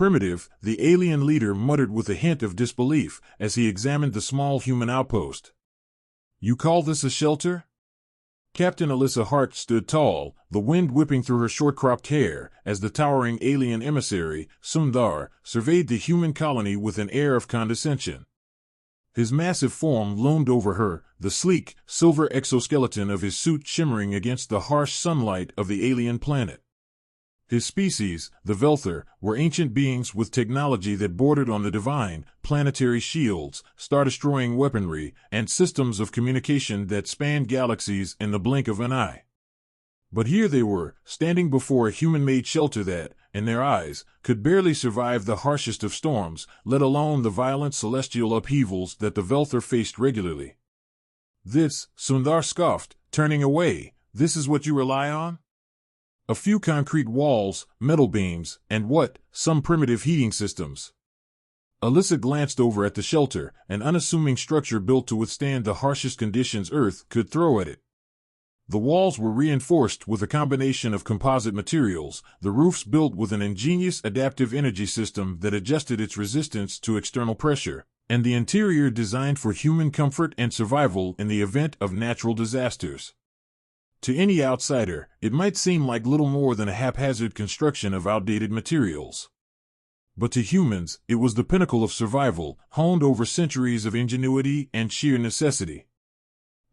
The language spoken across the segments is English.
Primitive, the alien leader muttered with a hint of disbelief as he examined the small human outpost. You call this a shelter? Captain Alyssa Hart stood tall, the wind whipping through her short-cropped hair, as the towering alien emissary, Sundar, surveyed the human colony with an air of condescension. His massive form loomed over her, the sleek, silver exoskeleton of his suit shimmering against the harsh sunlight of the alien planet. His species, the Velther, were ancient beings with technology that bordered on the divine, planetary shields, star-destroying weaponry, and systems of communication that spanned galaxies in the blink of an eye. But here they were, standing before a human-made shelter that, in their eyes, could barely survive the harshest of storms, let alone the violent celestial upheavals that the Velther faced regularly. This, Sundar scoffed, turning away, this is what you rely on? A few concrete walls, metal beams, and some primitive heating systems. Alyssa glanced over at the shelter, an unassuming structure built to withstand the harshest conditions Earth could throw at it. The walls were reinforced with a combination of composite materials, the roofs built with an ingenious adaptive energy system that adjusted its resistance to external pressure, and the interior designed for human comfort and survival in the event of natural disasters. To any outsider, it might seem like little more than a haphazard construction of outdated materials. But to humans, it was the pinnacle of survival, honed over centuries of ingenuity and sheer necessity.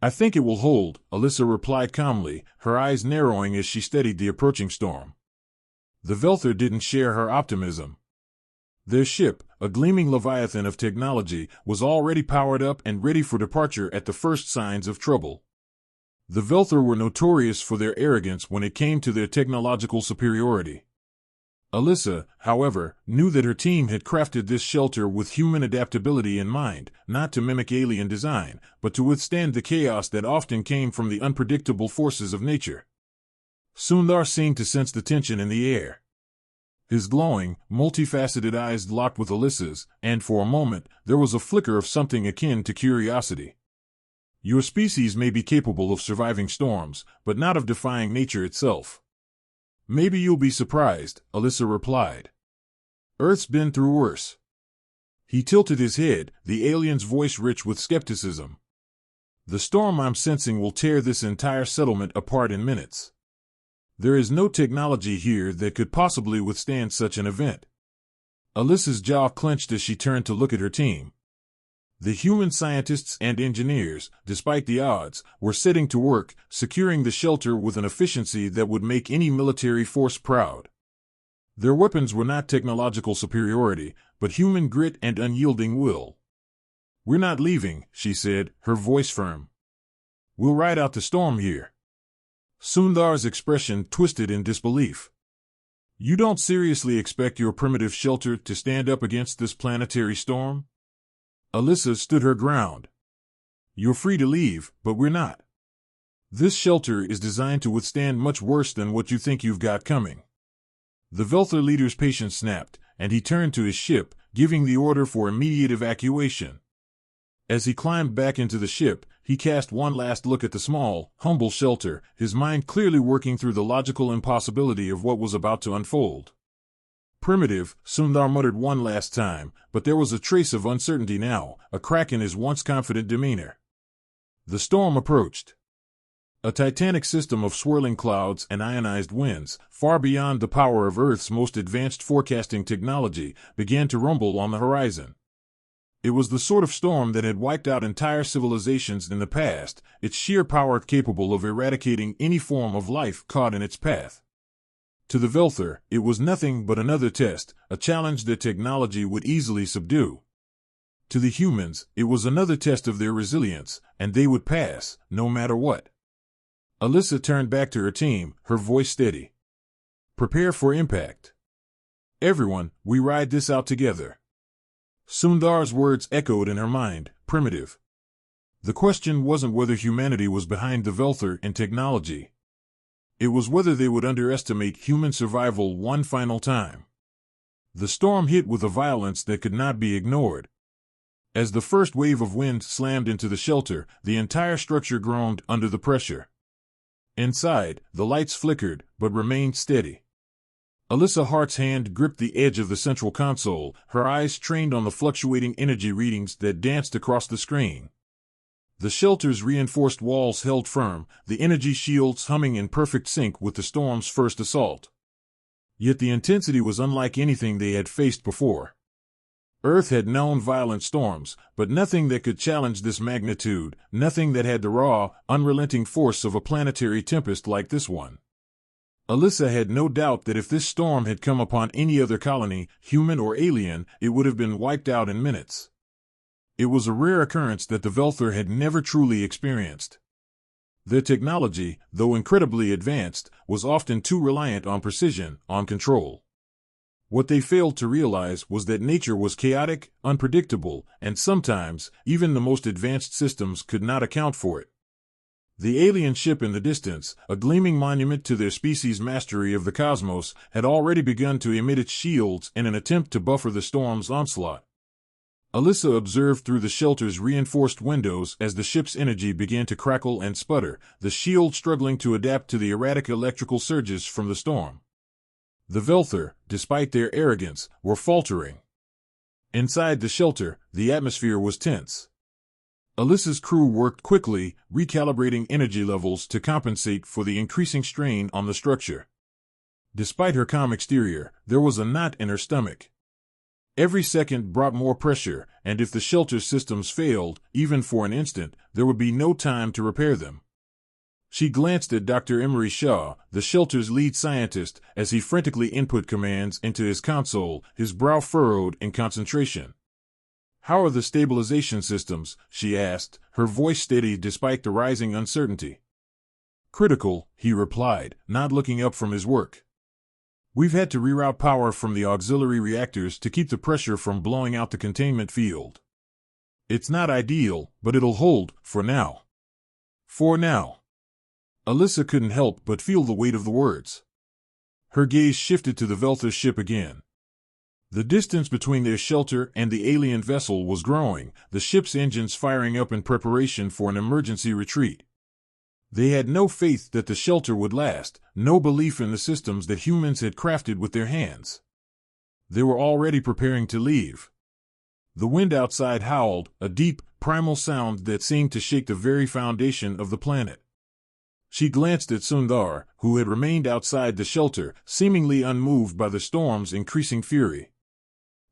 I think it will hold, Alyssa replied calmly, her eyes narrowing as she studied the approaching storm. The Velther didn't share her optimism. Their ship, a gleaming leviathan of technology, was already powered up and ready for departure at the first signs of trouble. The Velther were notorious for their arrogance when it came to their technological superiority. Alyssa, however, knew that her team had crafted this shelter with human adaptability in mind, not to mimic alien design, but to withstand the chaos that often came from the unpredictable forces of nature. Sundar seemed to sense the tension in the air. His glowing, multifaceted eyes locked with Alyssa's, and for a moment, there was a flicker of something akin to curiosity. Your species may be capable of surviving storms, but not of defying nature itself. Maybe you'll be surprised, Alyssa replied. Earth's been through worse. He tilted his head, the alien's voice rich with skepticism. The storm I'm sensing will tear this entire settlement apart in minutes. There is no technology here that could possibly withstand such an event. Alyssa's jaw clenched as she turned to look at her team. The human scientists and engineers, despite the odds, were setting to work, securing the shelter with an efficiency that would make any military force proud. Their weapons were not technological superiority, but human grit and unyielding will. We're not leaving, she said, her voice firm. We'll ride out the storm here. Sundar's expression twisted in disbelief. You don't seriously expect your primitive shelter to stand up against this planetary storm? Alyssa stood her ground. You're free to leave, but we're not. This shelter is designed to withstand much worse than what you think you've got coming. The Velther leader's patience snapped, and he turned to his ship, giving the order for immediate evacuation. As he climbed back into the ship, he cast one last look at the small, humble shelter, his mind clearly working through the logical impossibility of what was about to unfold. Primitive, Sundar muttered one last time, but there was a trace of uncertainty now, a crack in his once confident demeanor. The storm approached. A titanic system of swirling clouds and ionized winds, far beyond the power of Earth's most advanced forecasting technology, began to rumble on the horizon. It was the sort of storm that had wiped out entire civilizations in the past, its sheer power capable of eradicating any form of life caught in its path. To the Velther, it was nothing but another test, a challenge that technology would easily subdue. To the humans, it was another test of their resilience, and they would pass, no matter what. Alyssa turned back to her team, her voice steady. Prepare for impact. Everyone, we ride this out together. Sundar's words echoed in her mind, primitive. The question wasn't whether humanity was behind the Velther in technology. It was whether they would underestimate human survival one final time. The storm hit with a violence that could not be ignored. As the first wave of wind slammed into the shelter, the entire structure groaned under the pressure. Inside, the lights flickered, but remained steady. Alyssa Hart's hand gripped the edge of the central console, her eyes trained on the fluctuating energy readings that danced across the screen. The shelter's reinforced walls held firm, the energy shields humming in perfect sync with the storm's first assault. Yet the intensity was unlike anything they had faced before. Earth had known violent storms, but nothing that could challenge this magnitude, nothing that had the raw, unrelenting force of a planetary tempest like this one. Alyssa had no doubt that if this storm had come upon any other colony, human or alien, it would have been wiped out in minutes. It was a rare occurrence that the Velther had never truly experienced. Their technology, though incredibly advanced, was often too reliant on precision, on control. What they failed to realize was that nature was chaotic, unpredictable, and sometimes, even the most advanced systems could not account for it. The alien ship in the distance, a gleaming monument to their species' mastery of the cosmos, had already begun to emit its shields in an attempt to buffer the storm's onslaught. Alyssa observed through the shelter's reinforced windows as the ship's energy began to crackle and sputter, the shield struggling to adapt to the erratic electrical surges from the storm. The Velther, despite their arrogance, were faltering. Inside the shelter, the atmosphere was tense. Alyssa's crew worked quickly, recalibrating energy levels to compensate for the increasing strain on the structure. Despite her calm exterior, there was a knot in her stomach. Every second brought more pressure, and if the shelter systems failed, even for an instant, there would be no time to repair them. She glanced at Dr. Emery Shaw, the shelter's lead scientist, as he frantically input commands into his console, his brow furrowed in concentration. "How are the stabilization systems?" she asked, her voice steady despite the rising uncertainty. "Critical," he replied, not looking up from his work. "We've had to reroute power from the auxiliary reactors to keep the pressure from blowing out the containment field. It's not ideal, but it'll hold, for now." For now. Alyssa couldn't help but feel the weight of the words. Her gaze shifted to the Velther ship again. The distance between their shelter and the alien vessel was growing, the ship's engines firing up in preparation for an emergency retreat. They had no faith that the shelter would last, no belief in the systems that humans had crafted with their hands. They were already preparing to leave. The wind outside howled, a deep, primal sound that seemed to shake the very foundation of the planet. She glanced at Sundar, who had remained outside the shelter, seemingly unmoved by the storm's increasing fury.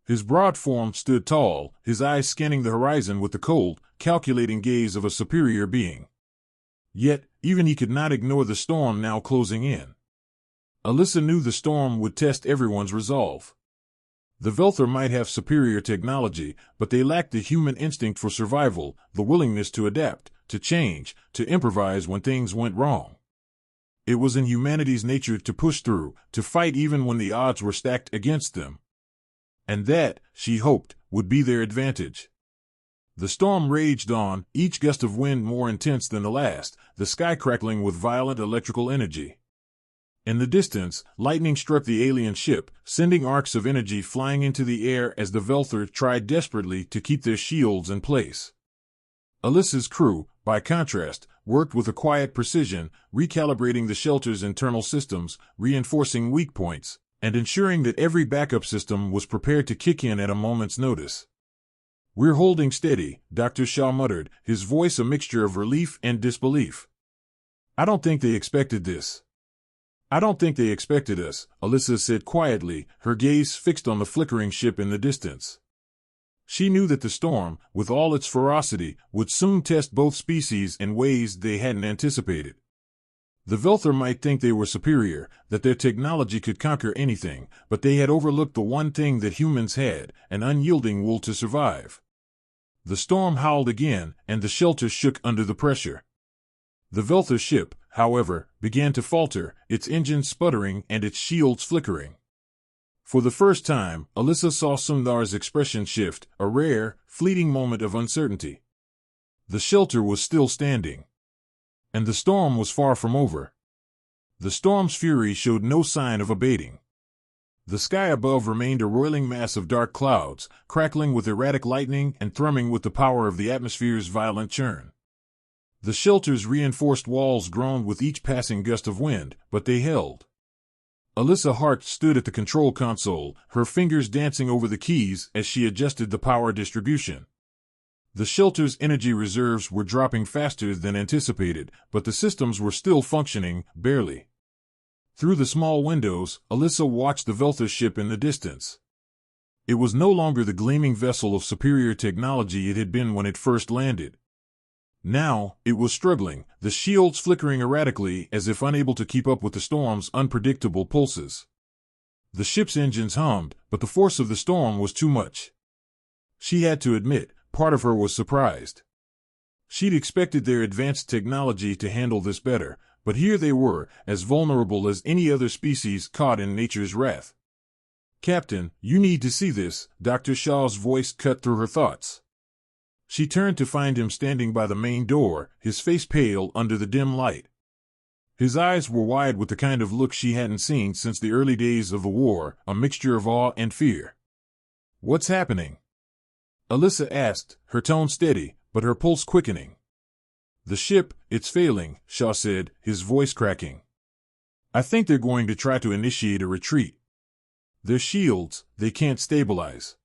His broad form stood tall, his eyes scanning the horizon with the cold, calculating gaze of a superior being. Yet, even he could not ignore the storm now closing in. Alyssa knew the storm would test everyone's resolve. The Velther might have superior technology, but they lacked the human instinct for survival, the willingness to adapt, to change, to improvise when things went wrong. It was in humanity's nature to push through, to fight even when the odds were stacked against them. And that, she hoped, would be their advantage. The storm raged on, each gust of wind more intense than the last, the sky crackling with violent electrical energy. In the distance, lightning struck the alien ship, sending arcs of energy flying into the air as the Velther tried desperately to keep their shields in place. Alyssa's crew, by contrast, worked with a quiet precision, recalibrating the shelter's internal systems, reinforcing weak points, and ensuring that every backup system was prepared to kick in at a moment's notice. "We're holding steady," Dr. Shaw muttered, his voice a mixture of relief and disbelief. "I don't think they expected this." "I don't think they expected us," Alyssa said quietly, her gaze fixed on the flickering ship in the distance. She knew that the storm, with all its ferocity, would soon test both species in ways they hadn't anticipated. The Velther might think they were superior, that their technology could conquer anything, but they had overlooked the one thing that humans had, an unyielding will to survive. The storm howled again, and the shelter shook under the pressure. The Velther ship, however, began to falter, its engines sputtering and its shields flickering. For the first time, Alyssa saw Sundar's expression shift, a rare, fleeting moment of uncertainty. The shelter was still standing. And the storm was far from over. The storm's fury showed no sign of abating. The sky above remained a roiling mass of dark clouds, crackling with erratic lightning and thrumming with the power of the atmosphere's violent churn. The shelter's reinforced walls groaned with each passing gust of wind, but they held. Alyssa Hart stood at the control console, her fingers dancing over the keys as she adjusted the power distribution. The shelter's energy reserves were dropping faster than anticipated, but the systems were still functioning, barely. Through the small windows, Alyssa watched the Veltha ship in the distance. It was no longer the gleaming vessel of superior technology it had been when it first landed. Now, it was struggling, the shields flickering erratically as if unable to keep up with the storm's unpredictable pulses. The ship's engines hummed, but the force of the storm was too much. She had to admit, part of her was surprised. She'd expected their advanced technology to handle this better, but here they were, as vulnerable as any other species caught in nature's wrath. "Captain, you need to see this," Dr. Shaw's voice cut through her thoughts. She turned to find him standing by the main door, his face pale under the dim light. His eyes were wide with the kind of look she hadn't seen since the early days of the war, a mixture of awe and fear. "What's happening?" Alyssa asked, her tone steady, but her pulse quickening. "The ship, it's failing," Shaw said, his voice cracking. "I think they're going to try to initiate a retreat. Their shields, they can't stabilize.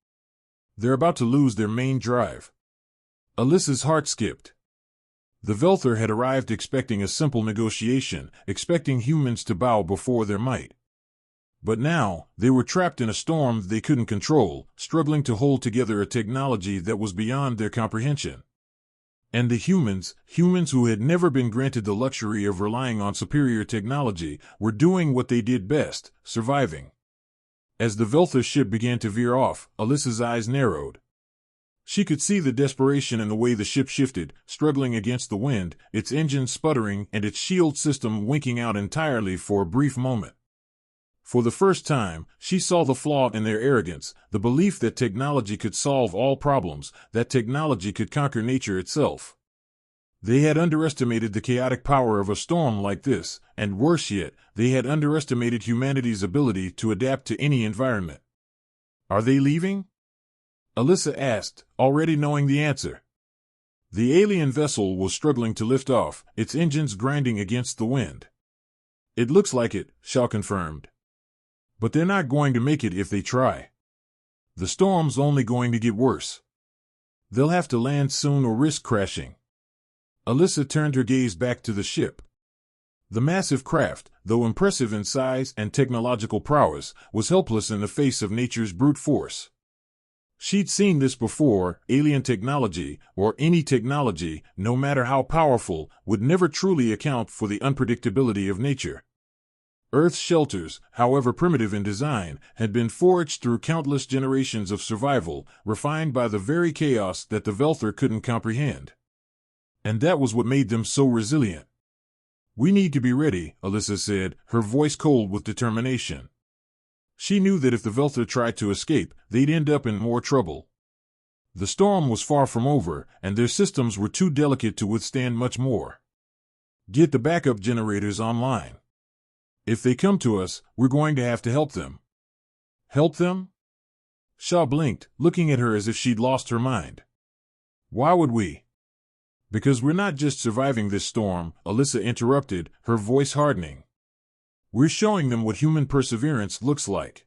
They're about to lose their main drive." Alyssa's heart skipped. The Velther had arrived expecting a simple negotiation, expecting humans to bow before their might. But now, they were trapped in a storm they couldn't control, struggling to hold together a technology that was beyond their comprehension. And the humans who had never been granted the luxury of relying on superior technology, were doing what they did best, surviving. As the Velther ship began to veer off, Alyssa's eyes narrowed. She could see the desperation in the way the ship shifted, struggling against the wind, its engines sputtering and its shield system winking out entirely for a brief moment. For the first time, she saw the flaw in their arrogance, the belief that technology could solve all problems, that technology could conquer nature itself. They had underestimated the chaotic power of a storm like this, and worse yet, they had underestimated humanity's ability to adapt to any environment. "Are they leaving?" Alyssa asked, already knowing the answer. The alien vessel was struggling to lift off, its engines grinding against the wind. "It looks like it," Shaw confirmed. "But they're not going to make it if they try. The storm's only going to get worse. They'll have to land soon or risk crashing." Alyssa turned her gaze back to the ship. The massive craft, though impressive in size and technological prowess, was helpless in the face of nature's brute force. She'd seen this before: alien technology, or any technology, no matter how powerful, would never truly account for the unpredictability of nature. Earth's shelters, however primitive in design, had been forged through countless generations of survival, refined by the very chaos that the Velther couldn't comprehend. And that was what made them so resilient. "We need to be ready," Alyssa said, her voice cold with determination. She knew that if the Velther tried to escape, they'd end up in more trouble. The storm was far from over, and their systems were too delicate to withstand much more. "Get the backup generators online. If they come to us, we're going to have to help them." "Help them?" Shaw blinked, looking at her as if she'd lost her mind. "Why would we?" "Because we're not just surviving this storm," Alyssa interrupted, her voice hardening. "We're showing them what human perseverance looks like.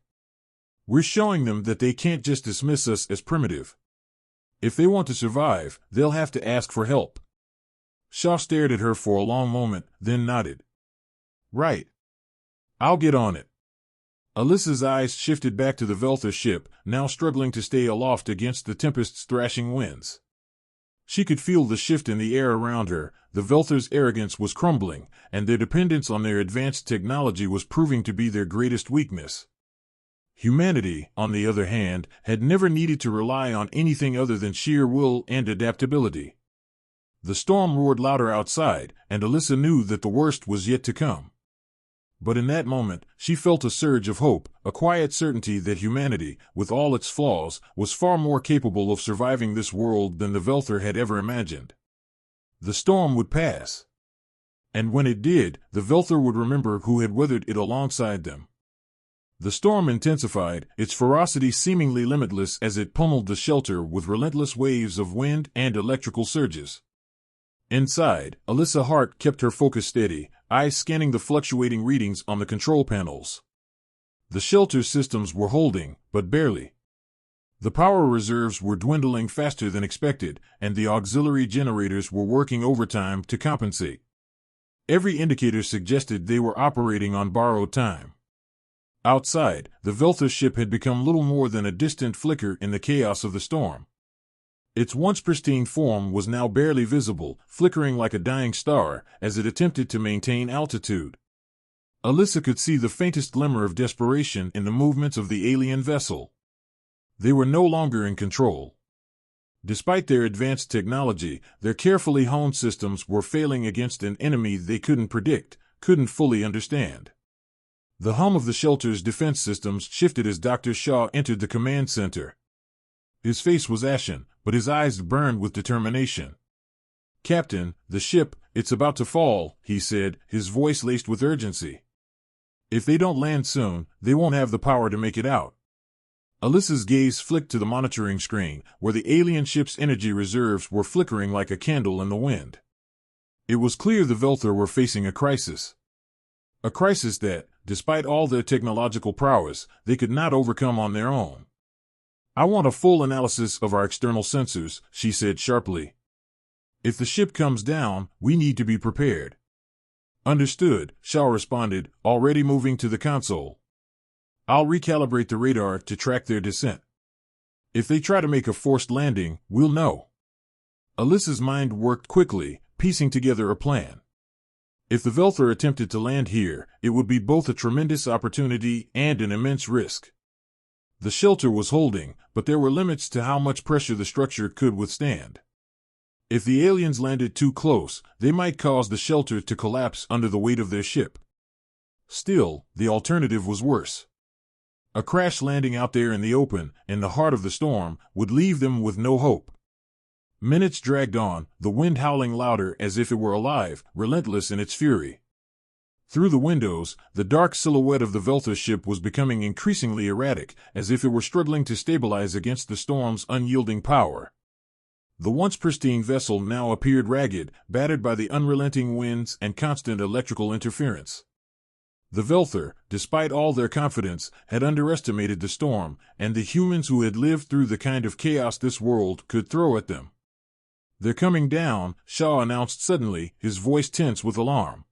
We're showing them that they can't just dismiss us as primitive. If they want to survive, they'll have to ask for help." Shaw stared at her for a long moment, then nodded. "Right. I'll get on it." Alyssa's eyes shifted back to the Velther ship, now struggling to stay aloft against the tempest's thrashing winds. She could feel the shift in the air around her. The Velther's arrogance was crumbling, and their dependence on their advanced technology was proving to be their greatest weakness. Humanity, on the other hand, had never needed to rely on anything other than sheer will and adaptability. The storm roared louder outside, and Alyssa knew that the worst was yet to come. But in that moment, she felt a surge of hope, a quiet certainty that humanity, with all its flaws, was far more capable of surviving this world than the Velther had ever imagined. The storm would pass. And when it did, the Velther would remember who had weathered it alongside them. The storm intensified, its ferocity seemingly limitless as it pummeled the shelter with relentless waves of wind and electrical surges. Inside, Alyssa Hart kept her focus steady, eyes scanning the fluctuating readings on the control panels. The shelter systems were holding, but barely. The power reserves were dwindling faster than expected, and the auxiliary generators were working overtime to compensate. Every indicator suggested they were operating on borrowed time. Outside, the Veltha ship had become little more than a distant flicker in the chaos of the storm. Its once pristine form was now barely visible, flickering like a dying star as it attempted to maintain altitude. Alyssa could see the faintest glimmer of desperation in the movements of the alien vessel. They were no longer in control. Despite their advanced technology, their carefully honed systems were failing against an enemy they couldn't predict, couldn't fully understand. The hum of the shelter's defense systems shifted as Dr. Shaw entered the command center. His face was ashen, but his eyes burned with determination. "Captain, the ship, it's about to fall," he said, his voice laced with urgency. "If they don't land soon, they won't have the power to make it out." Alyssa's gaze flicked to the monitoring screen, where the alien ship's energy reserves were flickering like a candle in the wind. It was clear the Veltha were facing a crisis. A crisis that, despite all their technological prowess, they could not overcome on their own. "I want a full analysis of our external sensors," she said sharply. "If the ship comes down, we need to be prepared." "Understood," Shaw responded, already moving to the console. "I'll recalibrate the radar to track their descent. If they try to make a forced landing, we'll know." Alyssa's mind worked quickly, piecing together a plan. If the Veltha attempted to land here, it would be both a tremendous opportunity and an immense risk. The shelter was holding, but there were limits to how much pressure the structure could withstand. If the aliens landed too close, they might cause the shelter to collapse under the weight of their ship. Still, the alternative was worse. A crash landing out there in the open, in the heart of the storm, would leave them with no hope. Minutes dragged on, the wind howling louder as if it were alive, relentless in its fury. Through the windows, the dark silhouette of the Veltha ship was becoming increasingly erratic, as if it were struggling to stabilize against the storm's unyielding power. The once pristine vessel now appeared ragged, battered by the unrelenting winds and constant electrical interference. The Veltha, despite all their confidence, had underestimated the storm, and the humans who had lived through the kind of chaos this world could throw at them. "They're coming down," Shaw announced suddenly, his voice tense with alarm.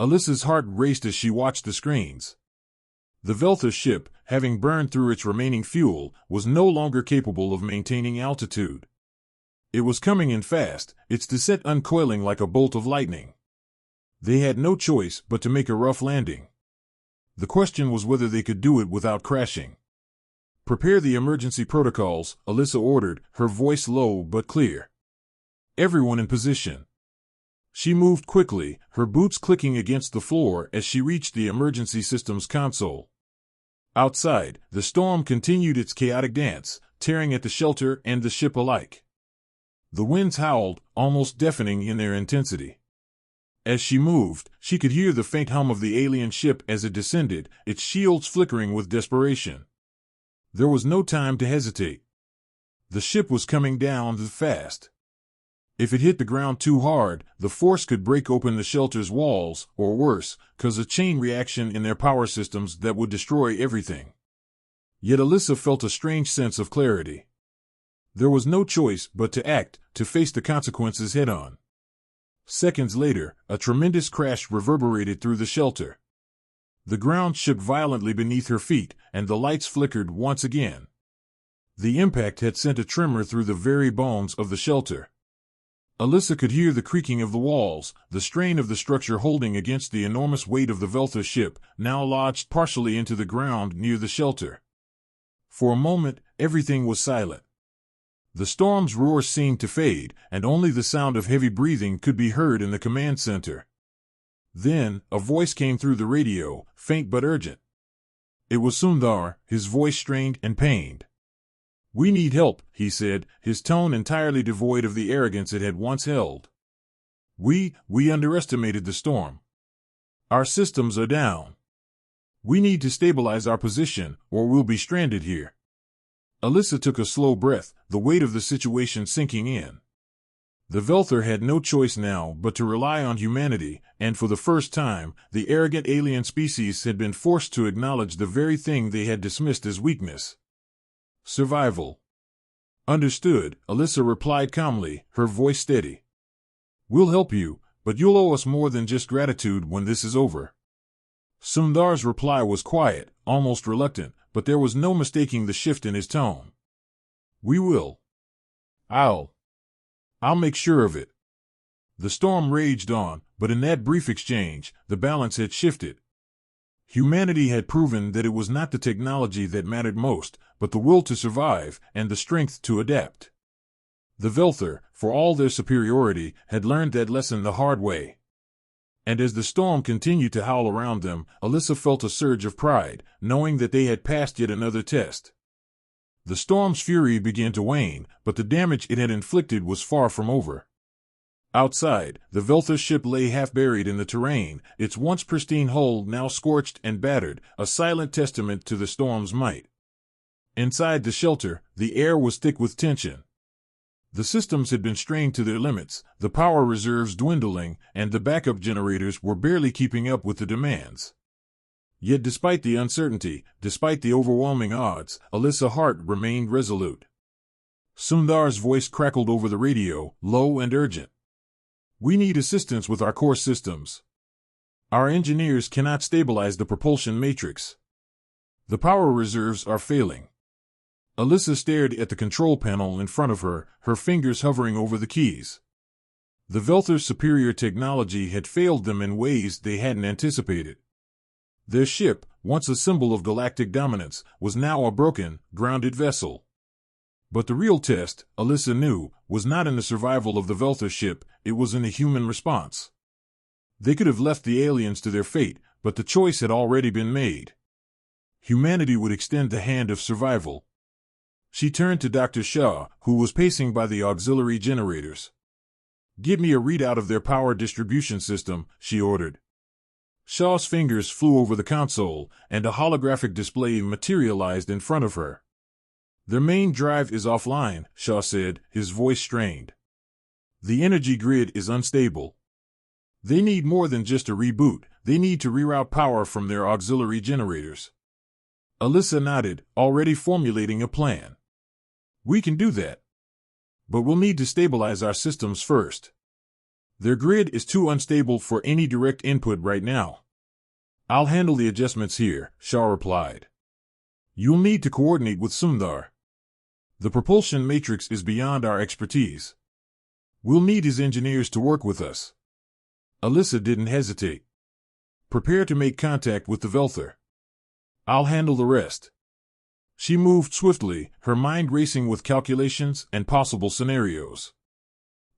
Alyssa's heart raced as she watched the screens. The Veltha ship, having burned through its remaining fuel, was no longer capable of maintaining altitude. It was coming in fast, its descent uncoiling like a bolt of lightning. They had no choice but to make a rough landing. The question was whether they could do it without crashing. "Prepare the emergency protocols," Alyssa ordered, her voice low but clear. "Everyone in position." She moved quickly, her boots clicking against the floor as she reached the emergency systems console. Outside, the storm continued its chaotic dance, tearing at the shelter and the ship alike. The winds howled, almost deafening in their intensity. As she moved, she could hear the faint hum of the alien ship as it descended, its shields flickering with desperation. There was no time to hesitate. The ship was coming down fast. If it hit the ground too hard, the force could break open the shelter's walls, or worse, cause a chain reaction in their power systems that would destroy everything. Yet Alyssa felt a strange sense of clarity. There was no choice but to act, to face the consequences head-on. Seconds later, a tremendous crash reverberated through the shelter. The ground shook violently beneath her feet, and the lights flickered once again. The impact had sent a tremor through the very bones of the shelter. Alyssa could hear the creaking of the walls, the strain of the structure holding against the enormous weight of the Veltha ship, now lodged partially into the ground near the shelter. For a moment, everything was silent. The storm's roar seemed to fade, and only the sound of heavy breathing could be heard in the command center. Then, a voice came through the radio, faint but urgent. It was Sundar, his voice strained and pained. "We need help," he said, his tone entirely devoid of the arrogance it had once held. We underestimated the storm. Our systems are down. We need to stabilize our position, or we'll be stranded here." Alyssa took a slow breath, the weight of the situation sinking in. The Velther had no choice now but to rely on humanity, and for the first time, the arrogant alien species had been forced to acknowledge the very thing they had dismissed as weakness. Survival. Understood, Alyssa replied calmly, her voice steady. We'll help you, but you'll owe us more than just gratitude when this is over. Sundar's reply was quiet, almost reluctant, but there was no mistaking the shift in his tone. We will. I'll make sure of it. The storm raged on, but in that brief exchange, the balance had shifted. Humanity had proven that it was not the technology that mattered most, but the will to survive and the strength to adapt. The Velther, for all their superiority, had learned that lesson the hard way. And as the storm continued to howl around them, Alyssa felt a surge of pride, knowing that they had passed yet another test. The storm's fury began to wane, but the damage it had inflicted was far from over. Outside, the Velther ship lay half buried in the terrain, its once pristine hull now scorched and battered, a silent testament to the storm's might. Inside the shelter, the air was thick with tension. The systems had been strained to their limits, the power reserves dwindling, and the backup generators were barely keeping up with the demands. Yet despite the uncertainty, despite the overwhelming odds, Alyssa Hart remained resolute. Sundar's voice crackled over the radio, low and urgent. We need assistance with our core systems. Our engineers cannot stabilize the propulsion matrix. The power reserves are failing. Alyssa stared at the control panel in front of her, her fingers hovering over the keys. The Velther's superior technology had failed them in ways they hadn't anticipated. Their ship, once a symbol of galactic dominance, was now a broken, grounded vessel. But the real test, Alyssa knew, was not in the survival of the Velther ship, it was in the human response. They could have left the aliens to their fate, but the choice had already been made. Humanity would extend the hand of survival. She turned to Dr. Shaw, who was pacing by the auxiliary generators. Give me a readout of their power distribution system, she ordered. Shaw's fingers flew over the console, and a holographic display materialized in front of her. Their main drive is offline, Shaw said, his voice strained. The energy grid is unstable. They need more than just a reboot, they need to reroute power from their auxiliary generators. Alyssa nodded, already formulating a plan. We can do that. But we'll need to stabilize our systems first. Their grid is too unstable for any direct input right now. I'll handle the adjustments here, Shaw replied. You'll need to coordinate with Sundar. The propulsion matrix is beyond our expertise. We'll need his engineers to work with us. Alyssa didn't hesitate. Prepare to make contact with the Velther. I'll handle the rest. She moved swiftly, her mind racing with calculations and possible scenarios.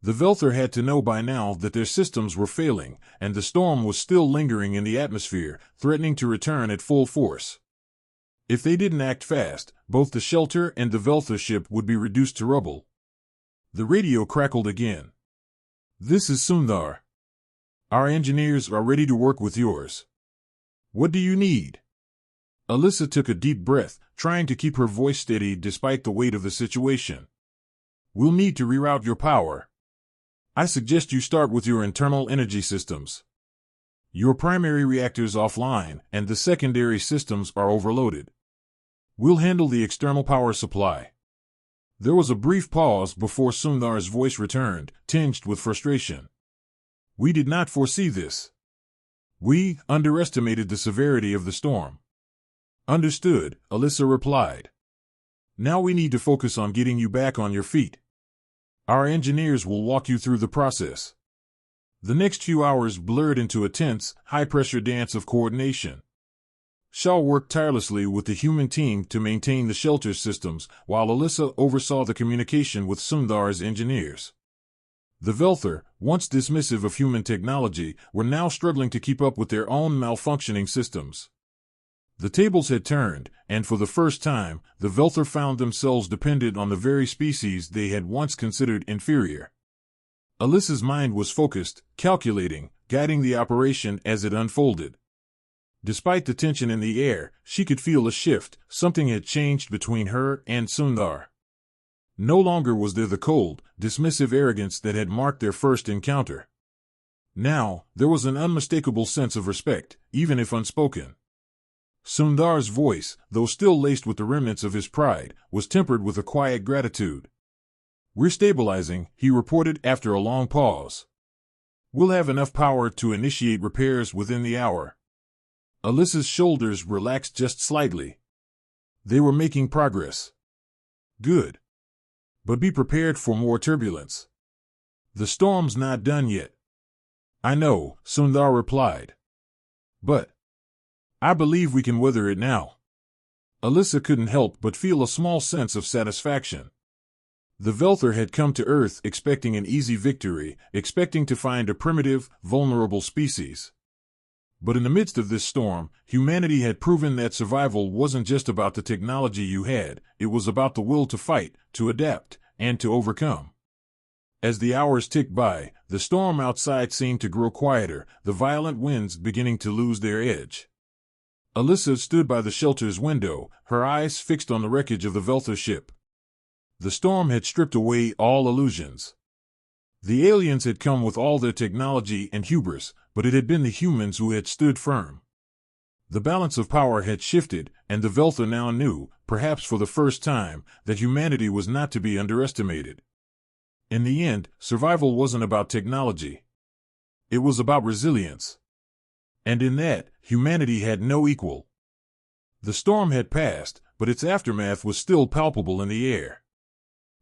The Velther had to know by now that their systems were failing, and the storm was still lingering in the atmosphere, threatening to return at full force. If they didn't act fast, both the shelter and the Velther ship would be reduced to rubble. The radio crackled again. This is Sundar. Our engineers are ready to work with yours. What do you need? Alyssa took a deep breath, trying to keep her voice steady despite the weight of the situation. We'll need to reroute your power. I suggest you start with your internal energy systems. Your primary reactor's offline, and the secondary systems are overloaded. We'll handle the external power supply. There was a brief pause before Sundar's voice returned, tinged with frustration. We did not foresee this. We underestimated the severity of the storm. Understood, Alyssa replied. Now we need to focus on getting you back on your feet. Our engineers will walk you through the process. The next few hours blurred into a tense, high-pressure dance of coordination. Shaw worked tirelessly with the human team to maintain the shelter systems, while Alyssa oversaw the communication with Sundar's engineers. The Velther, once dismissive of human technology, were now struggling to keep up with their own malfunctioning systems. The tables had turned, and for the first time, the Velther found themselves dependent on the very species they had once considered inferior. Alyssa's mind was focused, calculating, guiding the operation as it unfolded. Despite the tension in the air, she could feel a shift, something had changed between her and Sundar. No longer was there the cold, dismissive arrogance that had marked their first encounter. Now, there was an unmistakable sense of respect, even if unspoken. Sundar's voice, though still laced with the remnants of his pride, was tempered with a quiet gratitude. "We're stabilizing," he reported after a long pause. "We'll have enough power to initiate repairs within the hour." Alyssa's shoulders relaxed just slightly. They were making progress. Good. But be prepared for more turbulence. The storm's not done yet. "I know," Sundar replied. "But I believe we can weather it now." Alyssa couldn't help but feel a small sense of satisfaction. The Velther had come to Earth expecting an easy victory, expecting to find a primitive, vulnerable species. But in the midst of this storm, humanity had proven that survival wasn't just about the technology you had, it was about the will to fight, to adapt, and to overcome. As the hours ticked by, the storm outside seemed to grow quieter, the violent winds beginning to lose their edge. Alyssa stood by the shelter's window, her eyes fixed on the wreckage of the Velther ship. The storm had stripped away all illusions. The aliens had come with all their technology and hubris, but it had been the humans who had stood firm. The balance of power had shifted, and the Velther now knew, perhaps for the first time, that humanity was not to be underestimated. In the end, survival wasn't about technology. It was about resilience. And in that, humanity had no equal. The storm had passed, but its aftermath was still palpable in the air.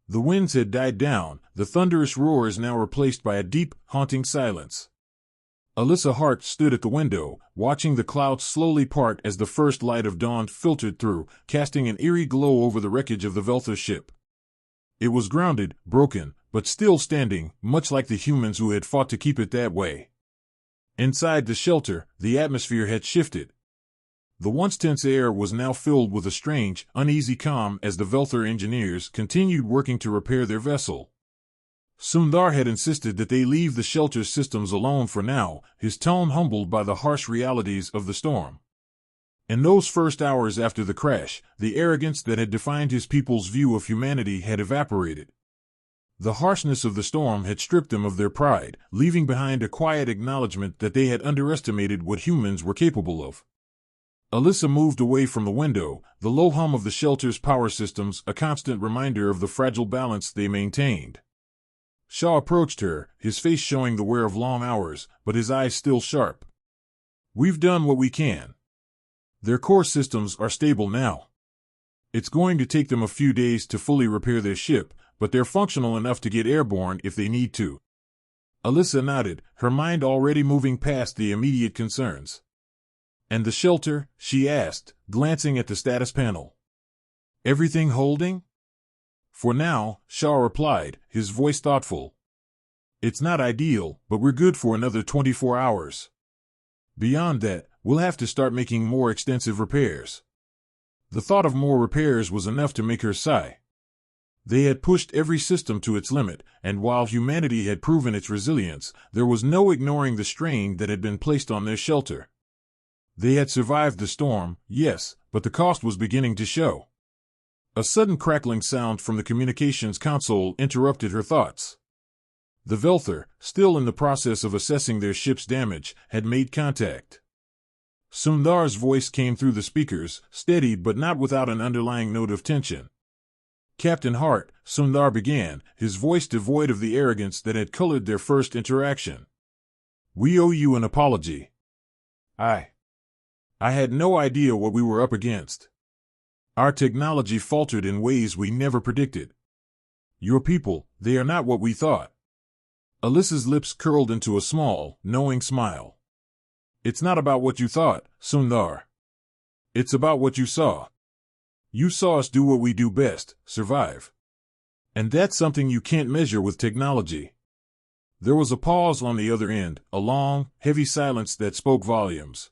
The winds had died down, the thunderous roars now replaced by a deep, haunting silence. Alyssa Hart stood at the window, watching the clouds slowly part as the first light of dawn filtered through, casting an eerie glow over the wreckage of the Velther ship. It was grounded, broken, but still standing, much like the humans who had fought to keep it that way. Inside the shelter, the atmosphere had shifted. The once tense air was now filled with a strange, uneasy calm as the Velther engineers continued working to repair their vessel. Sundar had insisted that they leave the shelter systems alone for now, his tone humbled by the harsh realities of the storm. In those first hours after the crash, the arrogance that had defined his people's view of humanity had evaporated. The harshness of the storm had stripped them of their pride, leaving behind a quiet acknowledgement that they had underestimated what humans were capable of. Alyssa moved away from the window, the low hum of the shelter's power systems a constant reminder of the fragile balance they maintained. Shaw approached her, his face showing the wear of long hours, but his eyes still sharp. "We've done what we can. Their core systems are stable now. It's going to take them a few days to fully repair their ship, but they're functional enough to get airborne if they need to." Alyssa nodded, her mind already moving past the immediate concerns. "And the shelter?" she asked, glancing at the status panel. "Everything holding?" "For now," Shaw replied, his voice thoughtful. "It's not ideal, but we're good for another 24 hours. Beyond that, we'll have to start making more extensive repairs." The thought of more repairs was enough to make her sigh. They had pushed every system to its limit, and while humanity had proven its resilience, there was no ignoring the strain that had been placed on their shelter. They had survived the storm, yes, but the cost was beginning to show. A sudden crackling sound from the communications console interrupted her thoughts. The Velther, still in the process of assessing their ship's damage, had made contact. Sundar's voice came through the speakers, steady but not without an underlying note of tension. "Captain Hart," Sundar began, his voice devoid of the arrogance that had colored their first interaction. "We owe you an apology. I had no idea what we were up against. Our technology faltered in ways we never predicted. Your people, they are not what we thought." Alyssa's lips curled into a small, knowing smile. "It's not about what you thought, Sundar. It's about what you saw. You saw us do what we do best, survive. And that's something you can't measure with technology." There was a pause on the other end, a long, heavy silence that spoke volumes.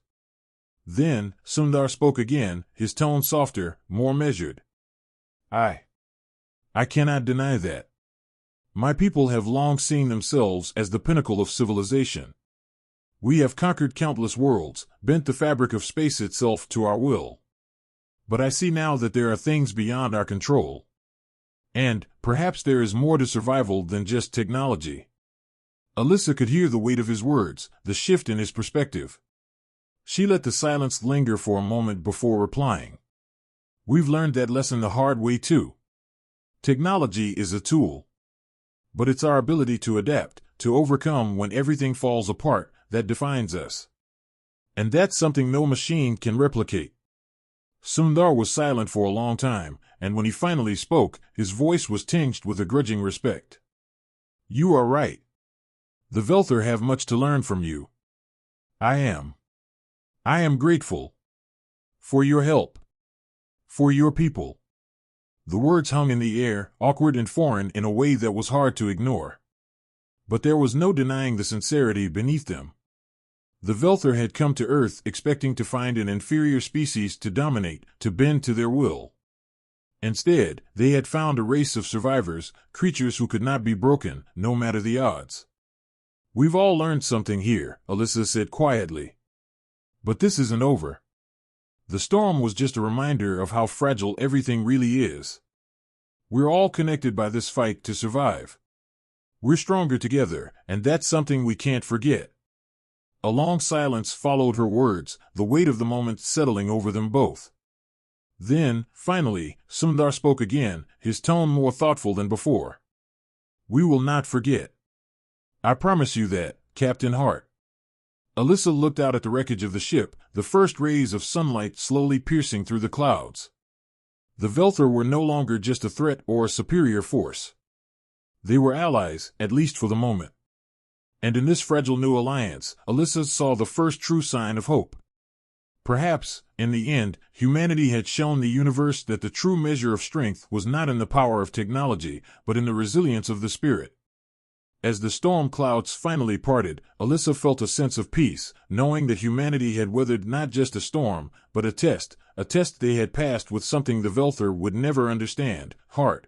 Then, Sundar spoke again, his tone softer, more measured. I cannot deny that. My people have long seen themselves as the pinnacle of civilization. We have conquered countless worlds, bent the fabric of space itself to our will. But I see now that there are things beyond our control. And, perhaps there is more to survival than just technology. Alyssa could hear the weight of his words, the shift in his perspective. She let the silence linger for a moment before replying. We've learned that lesson the hard way too. Technology is a tool. But it's our ability to adapt, to overcome when everything falls apart, that defines us. And that's something no machine can replicate. Sundar was silent for a long time, and when he finally spoke, his voice was tinged with a grudging respect. You are right. The Velthar have much to learn from you. I am grateful. For your help. For your people. The words hung in the air, awkward and foreign in a way that was hard to ignore. But there was no denying the sincerity beneath them. The Velthar had come to Earth expecting to find an inferior species to dominate, to bend to their will. Instead, they had found a race of survivors, creatures who could not be broken, no matter the odds. We've all learned something here, Alyssa said quietly. But this isn't over. The storm was just a reminder of how fragile everything really is. We're all connected by this fight to survive. We're stronger together, and that's something we can't forget. A long silence followed her words, the weight of the moment settling over them both. Then, finally, Sundar spoke again, his tone more thoughtful than before. We will not forget. I promise you that, Captain Hart. Alyssa looked out at the wreckage of the ship, the first rays of sunlight slowly piercing through the clouds. The Velthar were no longer just a threat or a superior force. They were allies, at least for the moment. And in this fragile new alliance, Alyssa saw the first true sign of hope. Perhaps, in the end, humanity had shown the universe that the true measure of strength was not in the power of technology, but in the resilience of the spirit. As the storm clouds finally parted, Alyssa felt a sense of peace, knowing that humanity had weathered not just a storm, but a test they had passed with something the Velthar would never understand, heart.